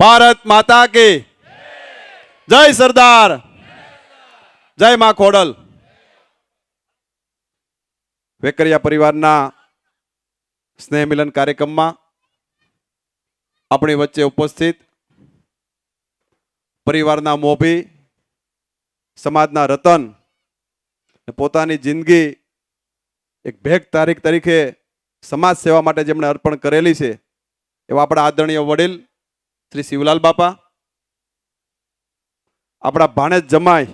ભારત માતા કી જય સરદાર, જય માં ખોડલ. વેકરિયા પરિવારના સ્નેહ મિલન કાર્યક્રમમાં આપણી વચ્ચે ઉપસ્થિત પરિવારના મોભી, સમાજના રતન, પોતાની જિંદગી એક ભેગ તારીખ તરીકે સમાજ સેવા માટે જેમણે અર્પણ કરેલી છે એવા આપણા આદરણીય વડીલ શ્રી શિવલાલ બાપા, આપણા ભાણેજ જમાઈ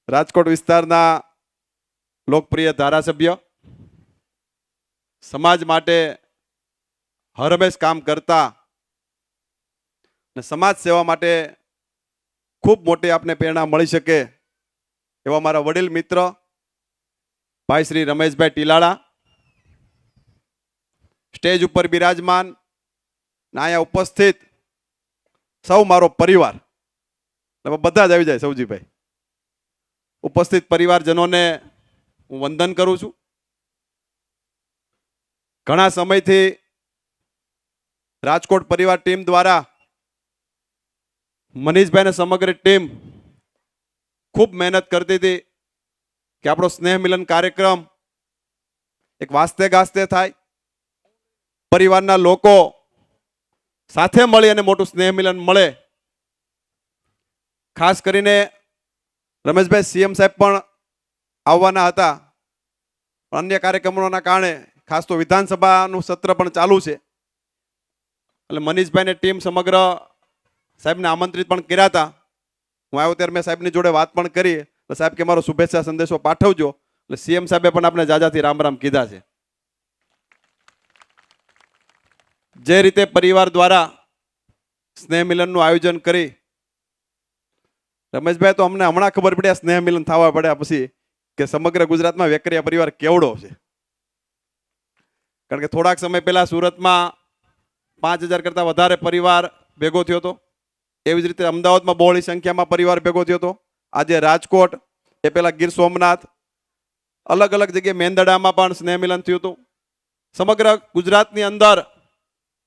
રાજકોટ વિસ્તારના લોકપ્રિય ધારાસભ્ય, સમાજ માટે હરહંમેશ કામ કરતા અને સમાજ સેવા માટે ખૂબ મોટી આપને પ્રેરણા મળી શકે એવા મારા વડીલ મિત્ર ભાઈ શ્રી રમેશભાઈ ટીલાળા, સ્ટેજ ઉપર બિરાજમાન ને અહીંયા ઉપસ્થિત સૌ મારો પરિવાર, બધા જ આવી જાય. સૌજીભાઈ ઉપસ્થિત પરિવારજનોને હું વંદન કરું છું. ઘણા સમયથી રાજકોટ પરિવાર ટીમ દ્વારા મનીષભાઈને સમગ્ર ટીમ ખૂબ મહેનત કરતી હતી કે આપણો સ્નેહ મિલન કાર્યક્રમ એક વાસ્તે ગાસ્તે થાય, પરિવારના લોકો સાથે મળી અને મોટું સ્નેહ મિલન મળે. ખાસ કરીને રમેશભાઈ સીએમ સાહેબ પણ આવવાના હતા, પણ અન્ય કાર્યક્રમોના કારણે ખાસ તો વિધાનસભાનું સત્ર પણ ચાલુ છે એટલે મનીષભાઈને ટીમ સમગ્ર સાહેબને આમંત્રિત પણ કર્યા હતા. હું આવ્યો ત્યારે મેં સાહેબની જોડે વાત પણ કરી એટલે સાહેબ કે મારો શુભેચ્છા સંદેશો પાઠવજો, એટલે સીએમ સાહેબે પણ આપણે જાજાથી રામ રામ કીધા છે. જે રીતે પરિવાર દ્વારા સ્નેહ મિલનનું આયોજન કરી, રમેશભાઈ તો અમને હમણાં ખબર પડ્યા સ્નેહ મિલન થવા પડ્યા પછી કે સમગ્ર ગુજરાતમાં વેકરિયા પરિવાર કેવડો છે. કારણ કે થોડાક સમય પહેલા સુરતમાં 5000 કરતાં વધારે પરિવાર ભેગો થયો હતો. એવી જ રીતે અમદાવાદમાં બહોળી સંખ્યામાં પરિવાર ભેગો થયો હતો. આજે રાજકોટ, એ પહેલા ગીર સોમનાથ, અલગ અલગ જગ્યાએ મેંદડામાં પણ સ્નેહ મિલન થયું હતું. સમગ્ર ગુજરાતની અંદર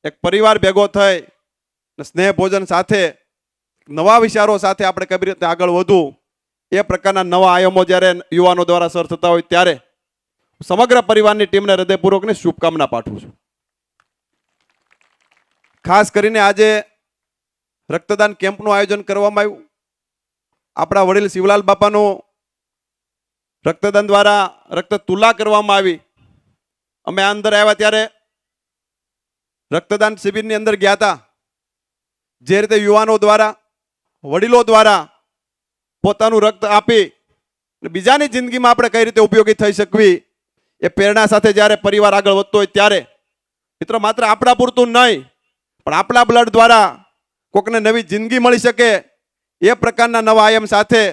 એક પરિવાર ભેગો થઈ સ્નેહ ભોજન સાથે નવા વિચારો સાથે આપણે કઈ રીતે આગળ વધવું એ પ્રકારના નવા આયામો જ્યારે યુવાનો દ્વારા સર થતા હોય ત્યારે સમગ્ર પરિવારની ટીમને હૃદયપૂર્વકની શુભકામના પાઠવું છું. ખાસ કરીને આજે રક્તદાન કેમ્પનું આયોજન કરવામાં આવ્યું. આપણા વડીલ શિવલાલ બાપાનું રક્તદાન દ્વારા રક્ત તુલા કરવામાં આવી. અમે અંદર આવ્યા ત્યારે રક્તદાન શિબિરની અંદર ગયા હતા. જે રીતે યુવાનો દ્વારા, વડીલો દ્વારા પોતાનું રક્ત આપી બીજાની જિંદગીમાં આપણે કઈ રીતે ઉપયોગી થઈ શકવી એ પ્રેરણા સાથે જ્યારે પરિવાર આગળ વધતો હોય ત્યારે મિત્રો માત્ર આપણા પૂરતું નહીં પણ આપણા બ્લડ દ્વારા કોકને નવી જિંદગી મળી શકે એ પ્રકારના નવા આયામ સાથે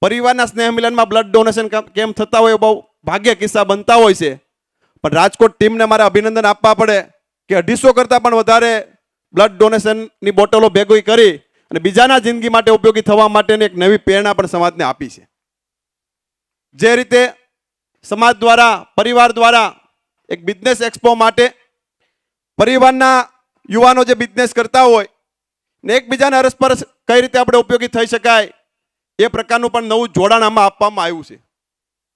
પરિવારના સ્નેહ મિલનમાં બ્લડ ડોનેશન કેમ્પ થતા હોય બહુ ભાગ્ય કિસ્સા બનતા હોય છે. પણ રાજકોટ ટીમને મારે અભિનંદન આપવા પડે કે 250 કરતાં પણ વધારે બ્લડ ડોનેશનની બોટલો ભેગી કરી અને બીજાના જિંદગી માટે ઉપયોગી થવા માટેની એક નવી પ્રેરણા પણ સમાજને આપી છે. જે રીતે સમાજ દ્વારા, પરિવાર દ્વારા એક બિઝનેસ એક્સપો માટે પરિવારના યુવાનો જે બિઝનેસ કરતા હોય ને એકબીજાને અરસપર કઈ રીતે આપણે ઉપયોગી થઈ શકાય એ પ્રકારનું પણ નવું જોડાણ આમાં આપવામાં આવ્યું છે.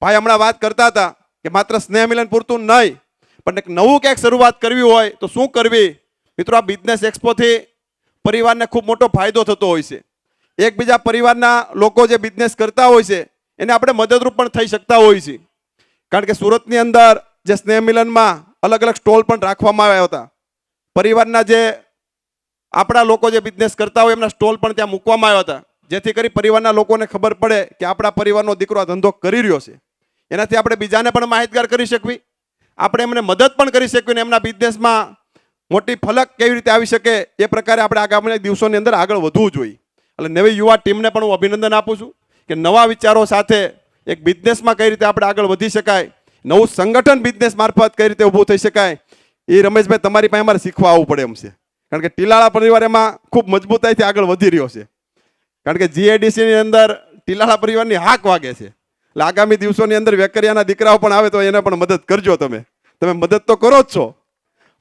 ભાઈ હમણાં વાત કરતા હતા કે માત્ર સ્નેહ મિલન પૂરતું નહીં પણ એક નવું ક્યાંક શરૂઆત કરવી હોય તો શું કરવી. મિત્રો આ બિઝનેસ એક્સપોથી પરિવારને ખૂબ મોટો ફાયદો થતો હોય છે. એકબીજા પરિવારના લોકો જે બિઝનેસ કરતા હોય છે એને આપણે મદદરૂપ પણ થઈ શકતા હોય છે. કારણ કે સુરતની અંદર જે સ્નેહ મિલનમાં અલગ અલગ સ્ટોલ પણ રાખવામાં આવ્યા હતા. પરિવારના જે આપણા લોકો જે બિઝનેસ કરતા હોય એમના સ્ટોલ પણ ત્યાં મૂકવામાં આવ્યા હતા, જેથી કરી પરિવારના લોકોને ખબર પડે કે આપણા પરિવારનો દીકરો આ ધંધો કરી રહ્યો છે. એનાથી આપણે બીજાને પણ માહિતગાર કરી શકવી, આપણે એમને મદદ પણ કરી શકવી ને એમના બિઝનેસમાં મોટી ફલક કેવી રીતે આવી શકે એ પ્રકારે આપણે આગામી દિવસોની અંદર આગળ વધવું જોઈએ. એટલે નવી યુવા ટીમને પણ હું અભિનંદન આપું છું કે નવા વિચારો સાથે એક બિઝનેસમાં કઈ રીતે આપણે આગળ વધી શકાય, નવું સંગઠન બિઝનેસ મારફત કઈ રીતે ઊભું થઈ શકાય એ રમેશભાઈ તમારી પાસે અમારે શીખવા આવવું પડે એમ છે. કારણ કે ટીલાળા પરિવાર એમાં ખૂબ મજબૂતાઈથી આગળ વધી રહ્યો છે. કારણ કે જીઆઈડીસીની અંદર ટીલાળા પરિવારની હાક વાગે છે. એટલે આગામી દિવસોની અંદર વેકરિયાના દીકરાઓ પણ આવે તો એને પણ મદદ કરજો. તમે મદદ તો કરો જ છો,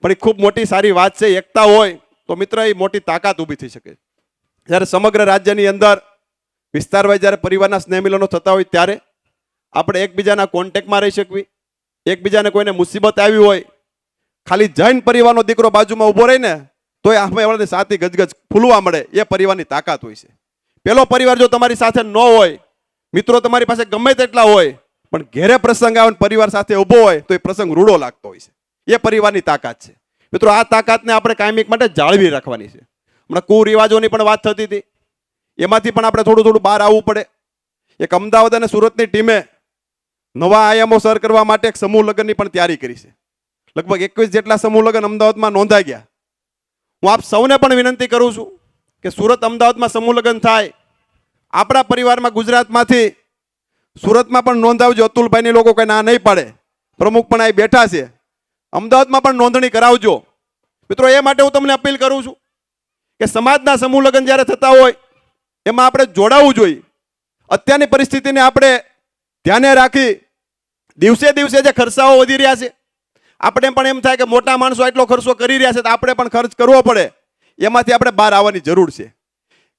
પણ એ ખૂબ મોટી સારી વાત છે. એકતા હોય તો મિત્ર એ મોટી તાકાત ઊભી થઈ શકે. જ્યારે સમગ્ર રાજ્યની અંદર વિસ્તારવાઇઝ જ્યારે પરિવારના સ્નેહ મિલનો થતા હોય ત્યારે આપણે એકબીજાના કોન્ટેક્ટમાં રહી શકવી. એકબીજાને કોઈને મુસીબત આવી હોય, ખાલી જૈન પરિવારનો દીકરો બાજુમાં ઊભો રહીને તોય આપણે સાથી ગજગજ ફૂલવા મળે. એ પરિવારની તાકાત હોય છે. પેલો પરિવાર જો તમારી સાથે ન હોય, મિત્રો તમારી પાસે ગમે તેટલા હોય, પણ ઘેરે પ્રસંગ આવે પરિવાર સાથે ઊભો હોય તો એ પ્રસંગ રૂડો લાગતો હોય છે. એ પરિવારની તાકાત છે. મિત્રો આ તાકાતને આપણે કાયમિક માટે જાળવી રાખવાની છે. હમણાં કુરિવાજોની પણ વાત થતી હતી, એમાંથી પણ આપણે થોડું બહાર આવવું પડે. એક અમદાવાદ અને સુરતની ટીમે નવા આયામો સર કરવા માટે એક સમૂહ લગ્નની પણ તૈયારી કરી છે. લગભગ 21 જેટલા સમૂહ લગ્ન અમદાવાદમાં નોંધાઈ ગયા. હું આપ સૌને પણ વિનંતી કરું છું કે સુરત અમદાવાદમાં સમૂહ લગ્ન થાય. આપણા પરિવારમાં ગુજરાતમાંથી સુરતમાં પણ નોંધાવજો. અતુલભાઈની લોકો કંઈ ના નહીં પાડે, પ્રમુખ પણ અહીં બેઠા છે. અમદાવાદમાં પણ નોંધણી કરાવજો. મિત્રો એ માટે હું તમને અપીલ કરું છું કે સમાજના સમૂહ લગ્ન જ્યારે થતા હોય એમાં આપણે જોડાવવું જોઈએ. અત્યારની પરિસ્થિતિને આપણે ધ્યાને રાખી દિવસે દિવસે જે ખર્ચાઓ વધી રહ્યા છે, આપણે પણ એમ થાય કે મોટા માણસો આટલો ખર્ચો કરી રહ્યા છે તો આપણે પણ ખર્ચ કરવો પડે. એમાંથી આપણે બહાર આવવાની જરૂર છે.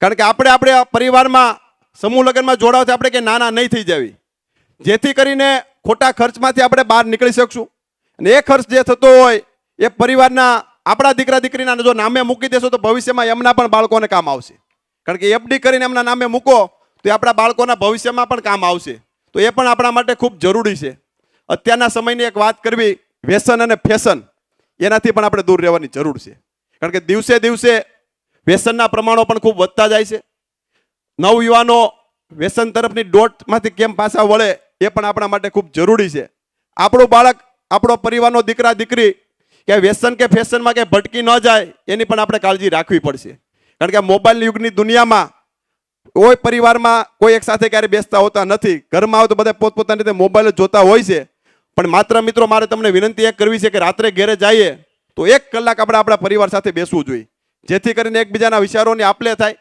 કારણ કે આપણે પરિવારમાં સમૂહ લગ્નમાં જોડાવથી આપણે કે નાના નહીં થઈ જાવી, જેથી કરીને ખોટા ખર્ચમાંથી આપણે બહાર નીકળી શકશું. અને એ ખર્ચ જે થતો હોય એ પરિવારના આપણા દીકરા દીકરીના જો નામે મૂકી દેશો તો ભવિષ્યમાં એમના પણ બાળકોને કામ આવશે. કારણ કે એફડી કરીને એમના નામે મૂકો તો એ આપણા બાળકોના ભવિષ્યમાં પણ કામ આવશે. તો એ પણ આપણા માટે ખૂબ જરૂરી છે. અત્યારના સમયની એક વાત કરવી, વ્યસન અને ફેશન, એનાથી પણ આપણે દૂર રહેવાની જરૂર છે. કારણ કે દિવસે દિવસે વ્યસનના પ્રમાણો પણ ખૂબ વધતા જાય છે. નવયુવાનો વ્યસન તરફની દોટમાંથી કેમ પાછા વળે એ પણ આપણા માટે ખૂબ જરૂરી છે. આપણું બાળક, આપણો પરિવારનો દીકરા દીકરી કે વ્યસન કે ફેશનમાં કે ભટકી ન જાય એની પણ આપણે કાળજી રાખવી પડશે. કારણ કે મોબાઈલ યુગની દુનિયામાં કોઈ પરિવારમાં કોઈ એક સાથે ક્યારે બેસતા હોતા નથી. ઘરમાં આવો તો બધા પોતપોતાની રીતે મોબાઈલ જોતા હોય છે. પણ માત્ર મિત્રો મારે તમને વિનંતી એ કરવી છે કે રાત્રે ઘરે જઈએ તો 1 કલાક આપણે આપણા પરિવાર સાથે બેસવું જોઈએ, જેથી કરીને એકબીજાના વિચારોની આપ-લે થાય.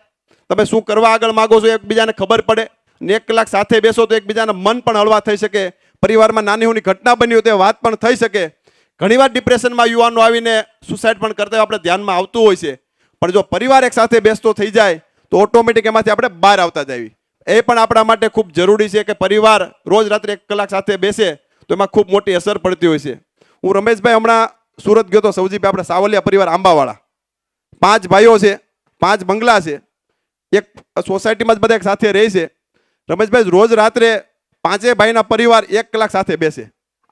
તમે શું કરવા આગળ માગો છો એકબીજાને ખબર પડે. અને 1 કલાક સાથે બેસો તો એકબીજાના મન પણ હળવા થઈ શકે. પરિવારમાં નાની નાની ઘટના બની હોય તો વાત પણ થઈ શકે. ઘણીવાર ડિપ્રેશનમાં યુવાનો આવીને સુસાઇડ પણ કરતા આપણે ધ્યાનમાં આવતું હોય છે. પણ જો પરિવાર એક સાથે બેસતો થઈ જાય તો ઓટોમેટિક એમાંથી આપણે બહાર આવતા જઈએ. એ પણ આપણા માટે ખૂબ જરૂરી છે કે પરિવાર રોજ રાત્રે 1 કલાક સાથે બેસે તો એમાં ખૂબ મોટી અસર પડતી હોય છે. હું રમેશભાઈ હમણાં સુરત ગયો તો, સૌજીભાઈ આપણે સાવલિયા પરિવાર આંબાવાળા, 5 ભાઈઓ છે, 5 બંગલા છે, એક સોસાયટીમાં જ બધા એક સાથે રહે છે. રમેશભાઈ રોજ રાત્રે 5 ભાઈના પરિવાર 1 કલાક સાથે બેસે,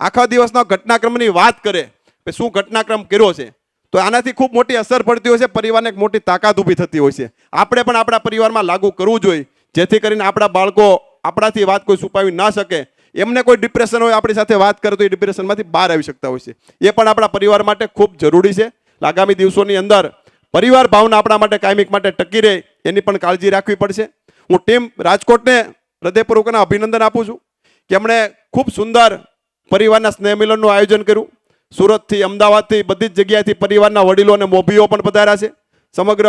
આખા દિવસના ઘટનાક્રમની વાત કરે કે શું ઘટનાક્રમ કર્યો છે. તો આનાથી ખૂબ મોટી અસર પડતી હોય છે. પરિવારને એક મોટી તાકાત ઊભી થતી હોય છે. આપણે પણ આપણા પરિવારમાં લાગુ કરવું જોઈએ, જેથી કરીને આપણા બાળકો આપણાથી વાત કોઈ છુપાવી ના શકે. એમને કોઈ ડિપ્રેશન હોય, આપણી સાથે વાત કરે તો એ ડિપ્રેશનમાંથી બહાર આવી શકતા હોય છે. એ પણ આપણા પરિવાર માટે ખૂબ જરૂરી છે. આગામી દિવસોની અંદર પરિવાર ભાવના આપણા માટે કાયમિક માટે ટકી રહે એની પણ કાળજી રાખવી પડશે. હું ટીમ રાજકોટને હૃદયપૂર્વકના અભિનંદન આપું છું કે એમણે ખૂબ સુંદર પરિવારના સ્નેહ મિલનનું આયોજન કર્યું. સુરતથી, અમદાવાદથી, બધી જ જગ્યાએથી પરિવારના વડીલો અને મોભીઓ પણ પધાર્યા છે. સમગ્ર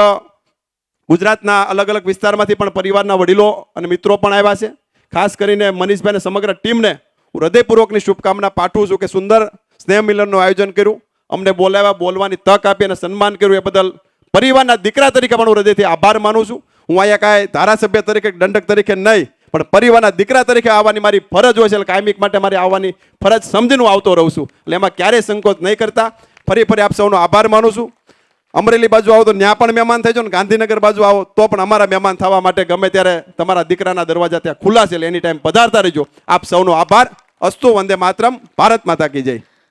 ગુજરાતના અલગ અલગ વિસ્તારમાંથી પણ પરિવારના વડીલો અને મિત્રો પણ આવ્યા છે. ખાસ કરીને મનીષભાઈ અને સમગ્ર ટીમને હું હૃદયપૂર્વકની શુભકામના પાઠવું છું કે સુંદર સ્નેહ મિલનનું આયોજન કર્યું. અમને બોલાવ્યા, બોલવાની તક આપી અને સન્માન કર્યું એ બદલ પરિવારના દીકરા તરીકે પણ હું હૃદયથી આભાર માનું છું. હું અહીંયા કાંઈ ધારાસભ્ય તરીકે, દંડક તરીકે નહીં, પણ પરિવારના દીકરા તરીકે આવવાની મારી ફરજ હોય છે. એટલે કાયમિક માટે મારી આવવાની ફરજ સમજીને હું આવતો રહું છું. એટલે એમાં ક્યારેય સંકોચ નહીં કરતા. ફરી આપ સૌનો આભાર માનું છું. અમરેલી બાજુ આવો તો ત્યાં પણ મહેમાન થઈ જાઓ ને ગાંધીનગર બાજુ આવો તો પણ અમારા મહેમાન થવા માટે ગમે ત્યારે તમારા દીકરાના દરવાજા ત્યાં ખુલ્લા છે. એટલે એની ટાઈમ પધારતા રહેજો. આપ સૌનો આભાર. અસ્તુ. વંદે માતરમ. ભારત માતા કી જય.